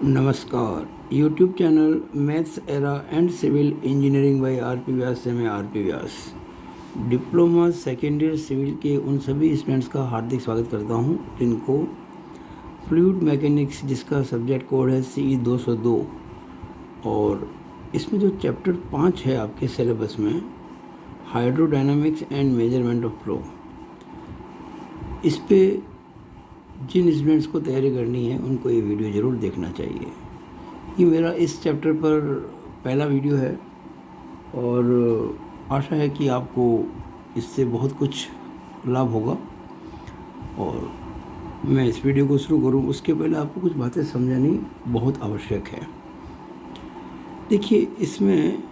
नमस्कार। YouTube channel maths era and civil engineering by R P. Vyas से मैं R P. Vyas diploma second year civil के उन सभी स्टूडेंट्स का हार्दिक स्वागत करता हूं जिनको फ्लूइड मैकेनिक्स, जिसका सब्जेक्ट कोड है CE 202, और इसमें जो चैप्टर 5 है आपके सिलेबस में, hydrodynamics and measurement of flow, इस पे जिन स्टूडेंट्स को तैयारी करनी है उनको ये वीडियो ज़रूर देखना चाहिए। ये मेरा इस चैप्टर पर पहला वीडियो है और आशा है कि आपको इससे बहुत कुछ लाभ होगा। और मैं इस वीडियो को शुरू करूं उसके पहले आपको कुछ बातें समझानी बहुत आवश्यक है। देखिए, इसमें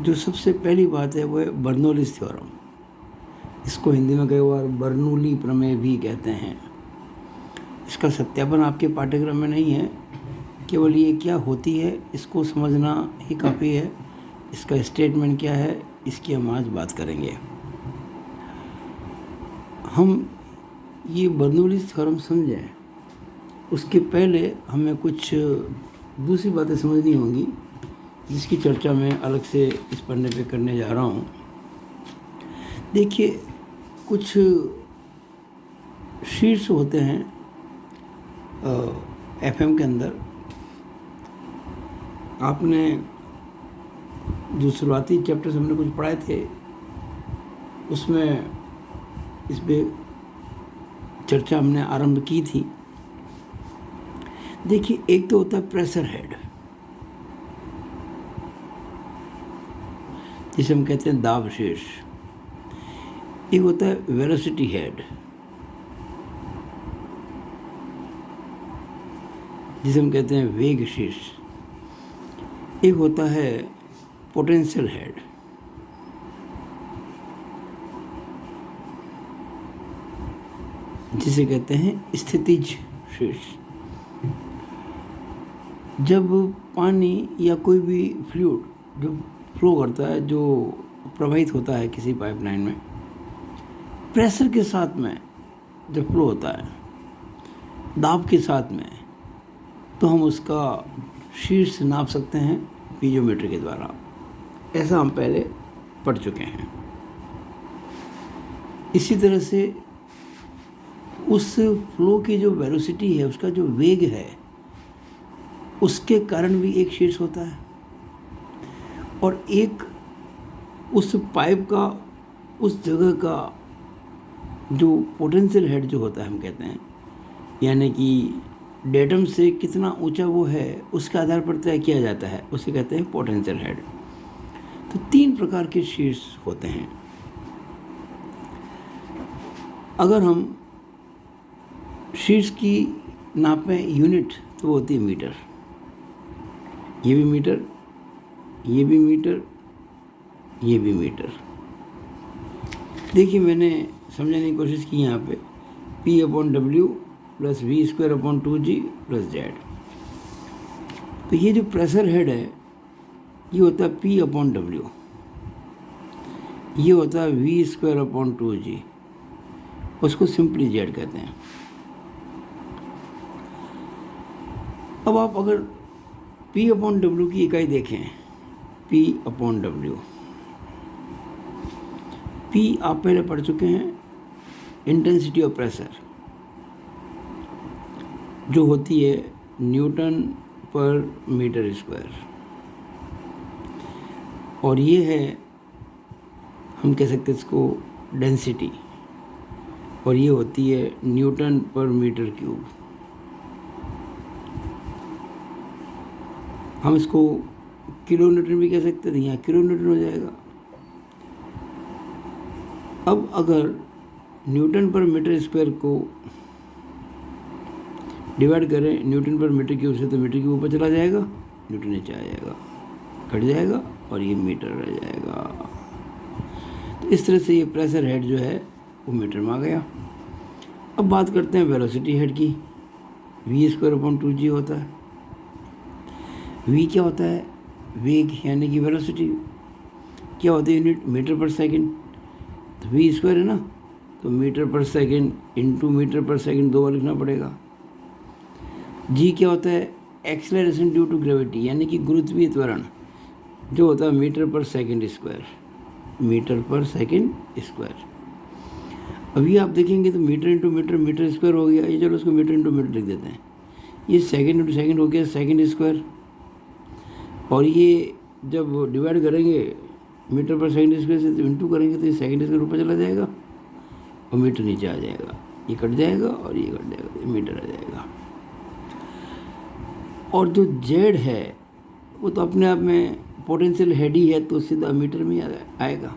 जो सबसे पहली बात है वो है बर्नौलीज़ थ्योरम। इसको हिंदी में कई बार बर्नौली प्रमेय भी कहते हैं। इसका सत्यापन आपके पाठ्यक्रम में नहीं है, केवल ये क्या होती है इसको समझना ही काफ़ी है। इसका स्टेटमेंट क्या है, इसकी हम आज बात करेंगे। हम ये बर्नौलीज़ थ्योरम समझें उसके पहले हमें कुछ दूसरी बातें समझनी होंगी, जिसकी चर्चा मैं अलग से इस पन्ने पे करने जा रहा हूँ। देखिए, कुछ शीट्स होते हैं FM के अंदर। आपने जो शुरुआती चैप्टर्स हमने कुछ पढ़ाए थे उसमें इस पे चर्चा हमने आरंभ की थी। देखिए, एक तो होता है प्रेशर हेड, जिसे हम कहते हैं दाब शीर्ष। एक होता है वेलोसिटी हेड, जिसे हम कहते हैं वेग शीर्ष। एक होता है पोटेंशियल हेड, जिसे कहते हैं स्थितिज शीर्ष। जब पानी या कोई भी फ्लूइड जो फ्लो करता है, जो प्रवाहित होता है किसी पाइपलाइन में, प्रेशर के साथ में जब फ्लो होता है, दाब के साथ में, तो हम उसका शीर्ष नाप सकते हैं पीजोमीटर के द्वारा। ऐसा हम पहले पढ़ चुके हैं। इसी तरह से उस फ्लो की जो वेलोसिटी है, उसका जो वेग है, उसके कारण भी एक शीर्ष होता है, और एक उस पाइप का, उस जगह का जो पोटेंशियल हेड जो होता है, हम कहते हैं, यानी कि डेटम से कितना ऊंचा वो है उसके आधार पर तय किया जाता है, उसे कहते हैं पोटेंशियल हेड। तो 3 प्रकार के शीर्ष होते हैं। अगर हम शीर्ष की नापें यूनिट, तो वो होती है मीटर। ये भी मीटर, ये भी मीटर, ये भी मीटर। देखिए, मैंने समझाने की कोशिश की यहाँ पे P/W + V² / 2G + Z। तो ये जो प्रेशर हेड है ये होता है P/W, ये होता है V² / 2G, उसको सिंपली Z कहते हैं। अब आप अगर P/W की इकाई देखें, P/W, P आप पहले पढ़ चुके हैं, इंटेंसिटी ऑफ प्रेशर, जो होती है Nm/m², और ये है, हम कह सकते हैं इसको डेंसिटी, और ये होती है Nm/m³। हम इसको किलोन्यूटन भी कह सकते थे, यहाँ किलोन्यूटन हो जाएगा। अब अगर Nm/m² को डिवाइड करें Nm/m³ से, तो मीटर के ऊपर चला जाएगा, न्यूटन नीचे आ जाएगा, कट जाएगा, और ये मीटर रह जाएगा। तो इस तरह से ये प्रेशर हेड जो है वो मीटर में आ गया। अब बात करते हैं वेलोसिटी हेड की। V² / 2G होता है। V क्या होता है? वेग, यानी कि वेलोसिटी। क्या होती है यूनिट? मीटर/सेकंड। तो V² है ना, तो मीटर/सेकंड × मीटर/सेकंड 2 बार लिखना पड़ेगा। जी क्या होता है? एक्सेलरेशन ड्यू टू ग्रेविटी, यानी कि गुरुत्वीय त्वरण जो होता है मीटर पर सेकंड स्क्वायर, मीटर पर सेकंड स्क्वायर। अभी आप देखेंगे तो metre into metre, metre square हो गया, ये चलो उसको मीटर इंटू मीटर लिख देते हैं। ये सेकंड इंटू सेकंड हो गया सेकंड स्क्वायर, और ये जब डिवाइड करेंगे मीटर पर सेकंड स्क्वायर से तो इंटू करेंगे तो ये सेकंड स्क्वायर ऊपर चला जाएगा और मीटर नीचे आ जाएगा, ये कट जाएगा और ये कट जाएगा, ये मीटर आ जाएगा। और जो जेड है वो तो अपने आप में पोटेंशियल हेड ही है, तो सीधा मीटर में आएगा।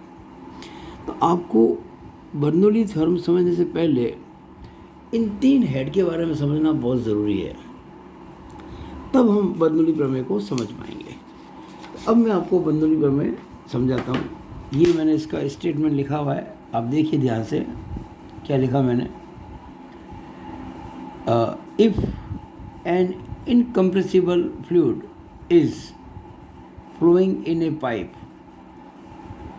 तो आपको बर्नौली थ्योरम समझने से पहले इन 3 हेड के बारे में समझना बहुत ज़रूरी है, तब हम बर्नौली प्रमेय को समझ पाएंगे। अब मैं आपको बर्नौली प्रमेय समझाता हूँ। ये मैंने इसका स्टेटमेंट लिखा हुआ है, आप देखिए ध्यान से क्या लिखा मैंने। If an incompressible fluid is flowing in a pipe,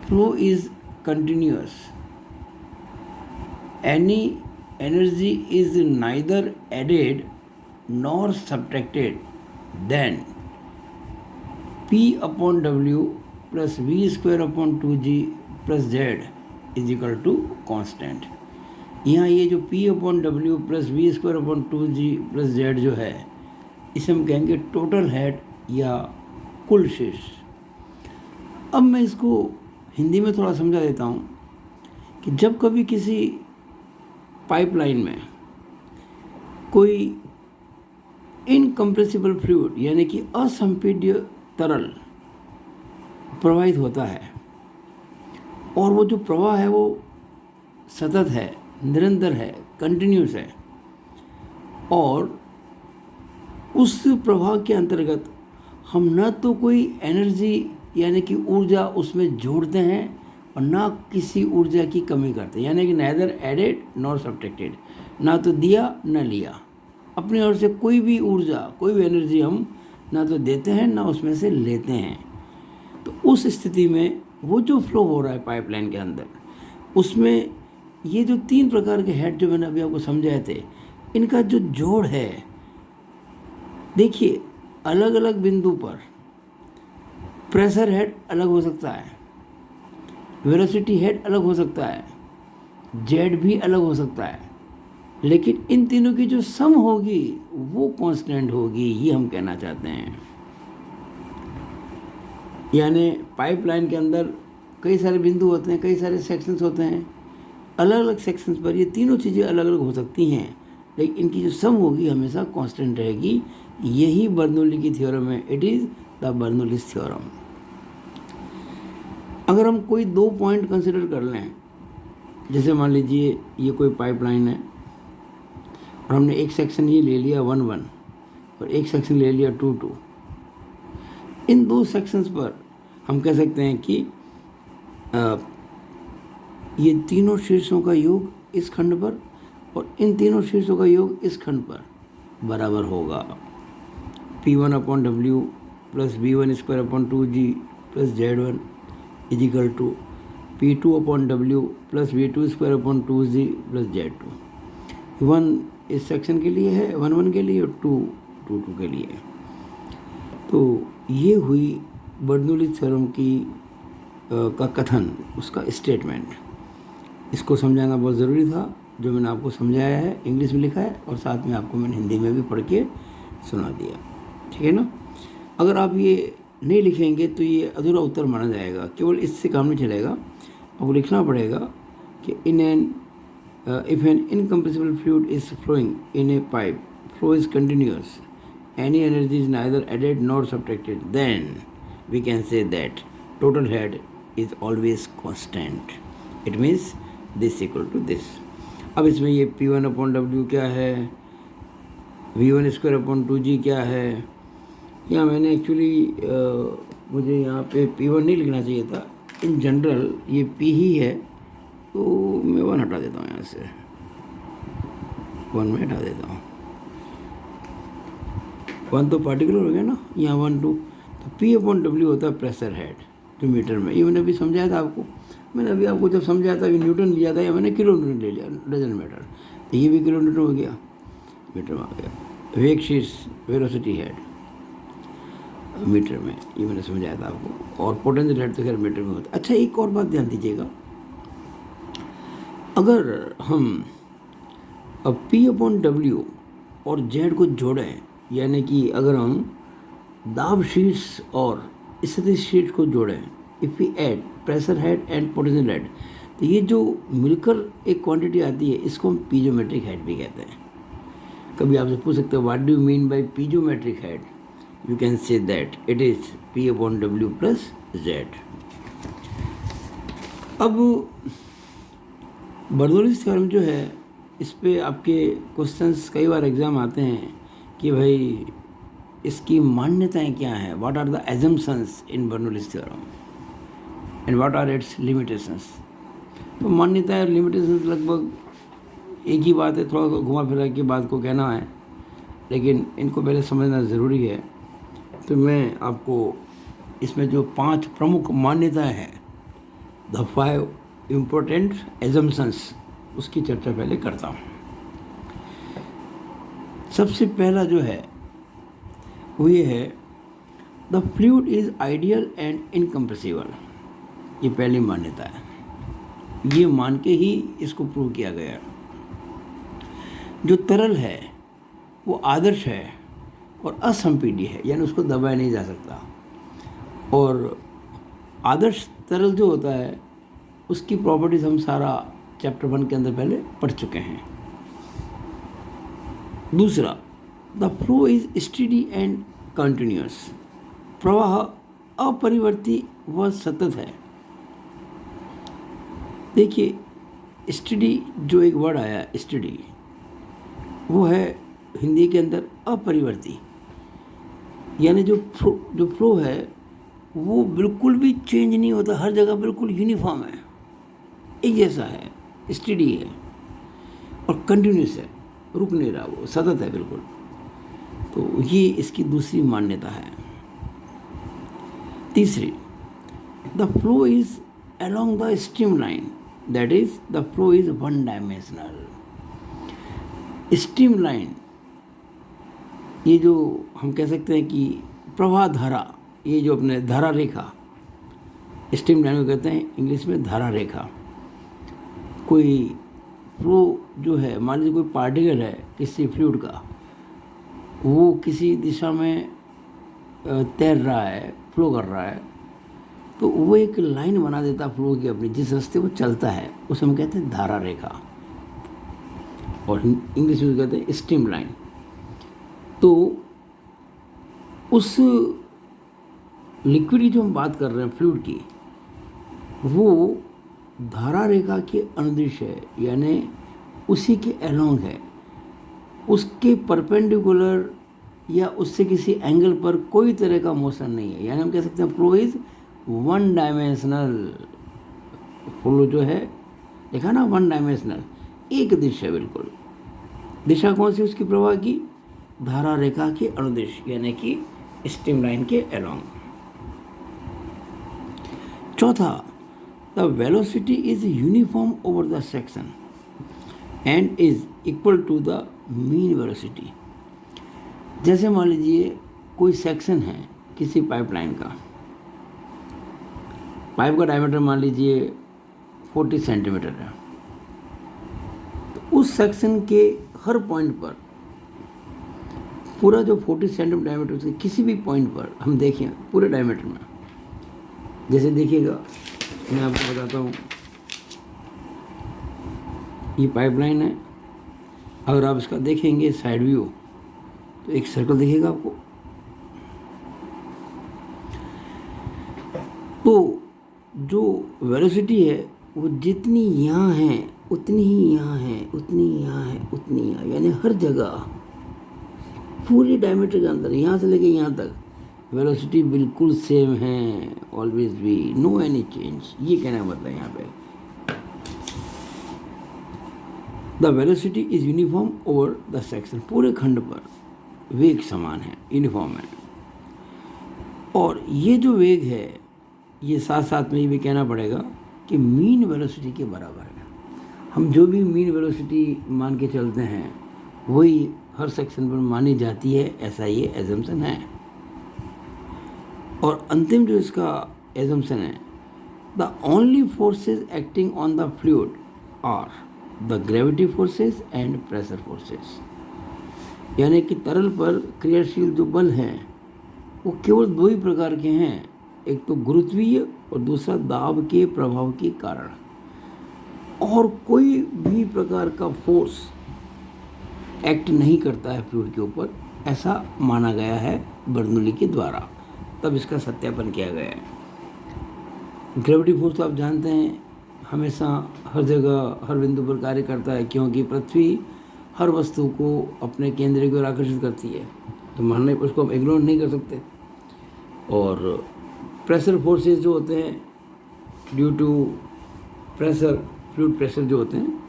flow is continuous, any energy is neither added nor subtracted, then P upon W plus V square upon 2G plus Z is equal to constant। यहाँ ये जो P upon W plus V square upon 2G plus Z जो है, इसे हम कहेंगे total head या कुल शेष। अब मैं इसको हिंदी में थोड़ा समझा देता हूँ कि जब कभी किसी पाइपलाइन में कोई इनकम्प्रेसिबल फ्लूइड यानी कि असंपीड्य तरल प्रवाहित होता है, और वो जो प्रवाह है वो सतत है, निरंतर है, कंटिन्यूस है, और उस प्रवाह के अंतर्गत हम न तो कोई एनर्जी यानी कि ऊर्जा उसमें जोड़ते हैं और ना किसी ऊर्जा की कमी करते हैं, यानी कि नाइदर एडेड नॉर सब्ट्रैक्टेड, ना तो दिया न लिया, अपनी ओर से कोई भी ऊर्जा कोई भी एनर्जी हम ना तो देते हैं ना उसमें से लेते हैं। तो उस स्थिति में वो जो फ्लो हो रहा है पाइपलाइन के अंदर, उसमें ये जो 3 प्रकार के हेड जो मैंने अभी आपको समझाए थे, इनका जो जोड़ है, देखिए अलग अलग बिंदु पर प्रेशर हेड अलग हो सकता है, वेलोसिटी हेड अलग हो सकता है, जेड भी अलग हो सकता है, लेकिन इन तीनों की जो सम होगी वो कांस्टेंट होगी, ये हम कहना चाहते हैं। यानी पाइपलाइन के अंदर कई सारे बिंदु होते हैं, कई सारे सेक्शंस होते हैं, अलग अलग सेक्शंस पर ये तीनों चीज़ें अलग अलग हो सकती हैं, लेकिन इनकी जो सम होगी हमेशा कांस्टेंट रहेगी। यही बर्नौली की थ्योरम है, it is the Bernoulli's theorem. अगर हम कोई 2 पॉइंट कंसिडर कर लें, जैसे मान लीजिए ये कोई पाइपलाइन है और हमने एक सेक्शन ये ले लिया 1-1 और एक सेक्शन ले लिया 2-2, इन 2 सेक्शंस पर हम कह सकते हैं कि ये तीनों शीर्षों का योग इस खंड पर और इन तीनों शीर्षों का योग इस खंड पर बराबर होगा। P1 upon W plus V1 square upon 2G plus Z1 is equal to P2 upon W plus V2 square upon 2G plus Z2। 1 इस सेक्शन के लिए है, 1-1 के लिए, और 2-2 के लिए। तो ये हुई बर्नौली थ्योरम की का कथन, उसका स्टेटमेंट। इसको समझाना बहुत ज़रूरी था, जो मैंने आपको समझाया है इंग्लिश में लिखा है और साथ में आपको मैंने हिंदी में भी पढ़ के सुना दिया, ठीक है ना। अगर आप ये नहीं लिखेंगे तो ये अधूरा उत्तर माना जाएगा, केवल इससे काम नहीं चलेगा, आपको लिखना पड़ेगा कि if an incompressible fluid is flowing in a pipe, flow is continuous, any energy is neither added nor subtracted, then we can say that total head is always constant. It means this equal to this. अब इसमें ये P1 upon W क्या है, V1 square upon 2G क्या है। यहाँ मैंने actually मुझे यहाँ पे P1 नहीं लिखना चाहिए था, इन जनरल ये P ही है, तो मैं 1 हटा देता हूँ, यहाँ से 1 में हटा देता हूँ। 1 तो पार्टिकुलर हो गया ना, यहाँ 1-2, तो P अपॉन W होता है प्रेशर हेड जो मीटर में। ये मैंने अभी समझाया था आपको, मैंने अभी आपको जब समझाया था, न्यूटन लिया था या मैंने किलो न्यूटन ले लिया, डजन मीटर, तो ये भी किलो न्यूटन हो गया, मीटर में आ गया। वेग शीर्ष वेलोसिटी हेड, मीटर में, ये मैंने समझाया था आपको। और पोटेंशियल हेड तो खैर मीटर में होता है। अच्छा, एक और बात ध्यान दीजिएगा, अगर हम अब P/W और Z को जोड़ें, यानी कि अगर हम दाब शीट्स और स्थिति शीट को जोड़ें, if we add pressure head and potential head, तो ये जो मिलकर एक क्वांटिटी आती है, इसको हम पीजोमेट्रिक हेड भी कहते हैं। कभी आपसे पूछ सकते हो what do you mean by पीजोमेट्रिक head, you can say that it is P/W plus Z। अब बर्नौलीज़ थ्योरम जो है, इस पे आपके क्वेश्चंस कई बार एग्ज़ाम आते हैं कि भाई इसकी मान्यताएं क्या हैं, what are the assumptions in Bernoulli's theorem and what are its limitations. तो मान्यताएं और लिमिटेशंस लगभग एक ही बात है, थोड़ा घुमा फिरा के बात को कहना है, लेकिन इनको पहले समझना ज़रूरी है। तो मैं आपको इसमें जो 5 प्रमुख मान्यताएं हैं, द 5 इम्पोर्टेंट एजम्पशंस, उसकी चर्चा पहले करता हूँ। सबसे पहला जो है वो ये है, the fluid is ideal and incompressible. ये पहली मान्यता है, ये मान के ही इसको प्रूव किया गया। जो तरल है वो आदर्श है और असंपीड्य है, यानी उसको दबाया नहीं जा सकता। और आदर्श तरल जो होता है उसकी प्रॉपर्टीज हम सारा चैप्टर 1 के अंदर पहले पढ़ चुके हैं। दूसरा, the flow is steady and continuous. प्रवाह अपरिवर्ती व सतत है। देखिए, स्टेडी जो एक वर्ड आया स्टेडी, वो है हिंदी के अंदर अपरिवर्ती, यानी जो फ्लो है वो बिल्कुल भी चेंज नहीं होता, हर जगह बिल्कुल यूनिफॉर्म है, एक जैसा है, स्टेडी है और कंटिन्यूस है, रुक नहीं रहा, वो सतत है बिल्कुल। तो ये इसकी दूसरी मान्यता है। तीसरी, the flow is along the stream line, that is the flow is one dimensional. Stream line, ये जो हम कह सकते हैं कि प्रवाह धारा, ये जो अपने धारा रेखा, स्ट्रीम लाइन को कहते हैं इंग्लिश में धारा रेखा। कोई फ्लो जो है, मान लीजिए कोई पार्टिकल है किसी फ्लूइड का, वो किसी दिशा में तैर रहा है, फ्लो कर रहा है, तो वो एक लाइन बना देता फ्लो की अपनी, जिस रास्ते वो चलता है उसे हम कहते हैं धारा रेखा, और इंग्लिश में कहते हैं स्ट्रीम लाइन। तो उस लिक्विड की जो हम बात कर रहे हैं फ्लूइड की, वो धारा रेखा के अनुदिश है, यानी उसी के अलोंग है, उसके परपेंडिकुलर या उससे किसी एंगल पर कोई तरह का मोशन नहीं है, यानी हम कह सकते हैं flow is one dimensional. Flow जो है, देखा ना, वन डायमेंशनल, एक दिशा है बिल्कुल। दिशा कौन सी उसकी प्रवाह की? धारा रेखा के अनुदिश, यानी कि स्ट्रीम लाइन के अलोंग। चौथा, the velocity is uniform over the section and is equal to the mean velocity. जैसे मान लीजिए कोई सेक्शन है किसी पाइपलाइन का, पाइप का डायमीटर मान लीजिए 40 सेंटीमीटर है, तो उस सेक्शन के हर पॉइंट पर, पूरा जो 40 सेंटीमीटर डायमीटर से किसी भी पॉइंट पर हम देखें पूरे डायमीटर में, जैसे देखिएगा मैं आपको बताता हूँ, ये पाइपलाइन है, अगर आप इसका देखेंगे साइड व्यू तो एक सर्कल दिखेगा आपको। तो जो वेलोसिटी है वो जितनी यहाँ है उतनी ही यहाँ है, उतनी यहाँ है, उतनी यहाँ, यानी हर जगह पूरे डायमीटर के अंदर यहाँ से लेके यहाँ तक वेलोसिटी बिल्कुल सेम है, always be, no any change. ये कहना मतलब यहाँ पे the velocity is uniform over the section, पूरे खंड पर वेग समान है, यूनिफॉर्म है। और ये जो वेग है ये साथ साथ में ये भी कहना पड़ेगा कि मीन वेलोसिटी के बराबर है। हम जो भी मीन वेलोसिटी मान के चलते हैं वही हर सेक्शन पर मानी जाती है, ऐसा ये एजम्पशन है। और अंतिम जो इसका एजम्पशन है, the only forces acting on the fluid are the gravity forces and pressure forces. यानी कि तरल पर क्रियाशील जो बल हैं वो केवल दो ही प्रकार के हैं, एक तो गुरुत्वीय और दूसरा दाब के प्रभाव के कारण। और कोई भी प्रकार का फोर्स एक्ट नहीं करता है फ्लूइड के ऊपर, ऐसा माना गया है बर्नौली के द्वारा। तब इसका सत्यापन किया गया है। ग्रेविटी फोर्स तो आप जानते हैं हमेशा हर जगह हर बिंदु पर कार्य करता है, क्योंकि पृथ्वी हर वस्तु को अपने केंद्र की ओर आकर्षित करती है, तो मानने पर उसको हम इग्नोर नहीं कर सकते। और प्रेशर फोर्सेस जो होते हैं due to pressure, fluid pressure जो होते हैं,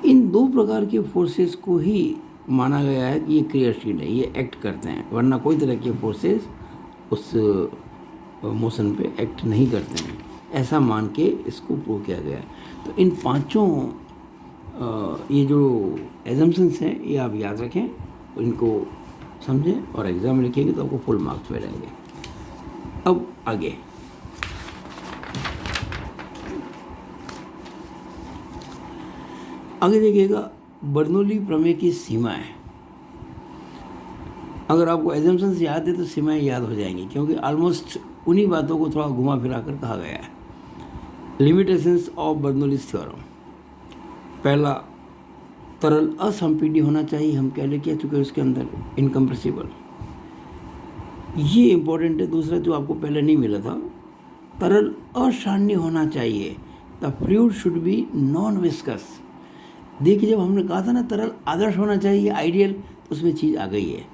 इन दो प्रकार के फोर्सेस को ही माना गया है कि ये क्रियाशील है, ये एक्ट करते हैं, वरना कोई तरह के फोर्सेस उस मोशन पे एक्ट नहीं करते हैं, ऐसा मान के इसको प्रूव किया गया है। तो इन पांचों ये जो एजम्पशंस हैं ये आप याद रखें, इनको समझें और एग्ज़ाम में लिखेंगे तो आपको फुल मार्क्स मिलेंगे। अब आगे देखिएगा बर्नौली प्रमेय की सीमाएं। अगर आपको एजम्पशंस याद है तो सीमाएं याद हो जाएंगी, क्योंकि ऑलमोस्ट उन्हीं बातों को थोड़ा घुमा फिरा कर कहा गया है। Limitations of Bernoulli's theorem. पहला, तरल असंपीड्य होना चाहिए, हम पहले कह चुके हैं उसके अंदर इनकम्प्रेसिबल, ये इंपॉर्टेंट है। दूसरा जो आपको पहले नहीं मिला था, तरल असान्य होना चाहिए, the fluid should be non viscous. देखिए जब हमने कहा था ना तरल आदर्श होना चाहिए, आइडियल, तो उसमें चीज़ आ गई है,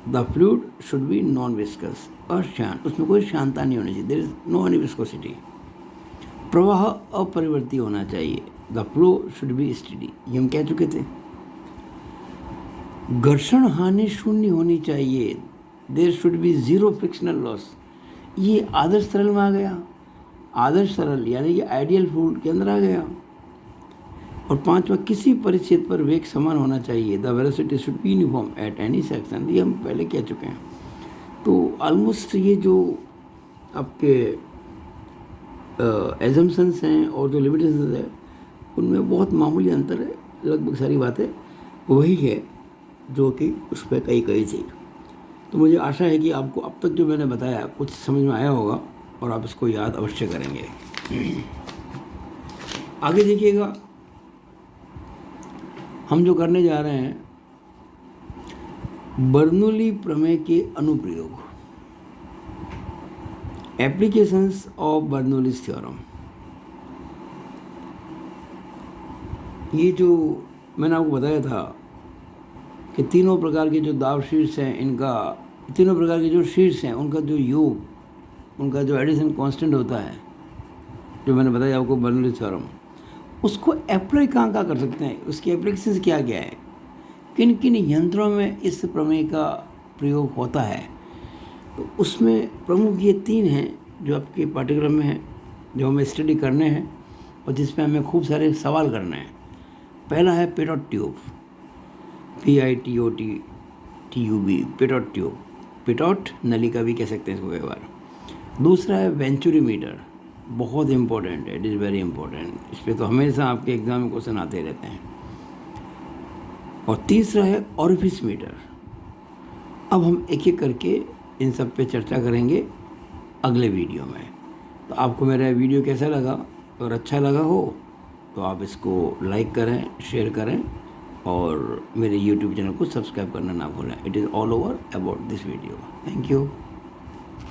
the fluid should be non viscous, अशांत, उसमें कोई शांता नहीं होनी चाहिए, there is no any viscosity. प्रवाह अपरिवर्ती होना चाहिए, the flow should be steady, ये हम कह चुके थे। घर्षण हानि शून्य होनी चाहिए, there should be zero frictional loss, ये आदर्श तरल में आ गया, आदर्श तरल यानी कि आइडियल फ्लूइड के अंदर आ गया। और पांचवा, किसी परिच्छेद पर वेग समान होना चाहिए, the velocity should be uniform at any section, ये हम पहले कह चुके हैं। तो ऑलमोस्ट ये जो आपके एजम्पशंस हैं और जो लिमिटेशंस है उनमें बहुत मामूली अंतर है, लगभग सारी बातें वही है जो कि उस पर कही थी। तो मुझे आशा है कि आपको अब तक जो मैंने बताया कुछ समझ में आया होगा और आप इसको याद अवश्य करेंगे। आगे देखिएगा हम जो करने जा रहे हैं, बर्नौली प्रमेय के अनुप्रयोग, एप्लीकेशंस ऑफ बर्नौलीज थ्योरम। ये जो मैंने आपको बताया था कि तीनों प्रकार के जो दाब शीर्ष हैं, इनका तीनों प्रकार के जो शीर्ष हैं उनका जो योग, उनका जो एडिशन कांस्टेंट होता है, जो मैंने बताया आपको बर्नौलीज थ्योरम, उसको अप्लाई कहाँ कर सकते हैं, उसकी एप्लीकेशंस क्या क्या है, किन किन यंत्रों में इस प्रमेय का प्रयोग होता है। तो उसमें प्रमुख ये तीन हैं जो आपके पाठ्यक्रम में हैं, जो हमें स्टडी करने हैं और जिसमें हमें खूब सारे सवाल करने हैं। पहला है Pitot tube, PITOT-TUB, Pitot tube, Pitot नलिका भी कह सकते हैं इसको कई बार। दूसरा है वेंचुरी मीटर, बहुत इंपॉर्टेंट है, इट इज़ वेरी इंपॉर्टेंट, इस पर तो हमेशा आपके एग्जाम में क्वेश्चन आते रहते हैं। और तीसरा है ऑरिफिस मीटर। अब हम एक एक करके इन सब पे चर्चा करेंगे अगले वीडियो में। तो आपको मेरा वीडियो कैसा लगा, अगर अच्छा लगा हो तो आप इसको लाइक करें, शेयर करें और मेरे YouTube चैनल को सब्सक्राइब करना ना भूलें। It is all over about this video. Thank you.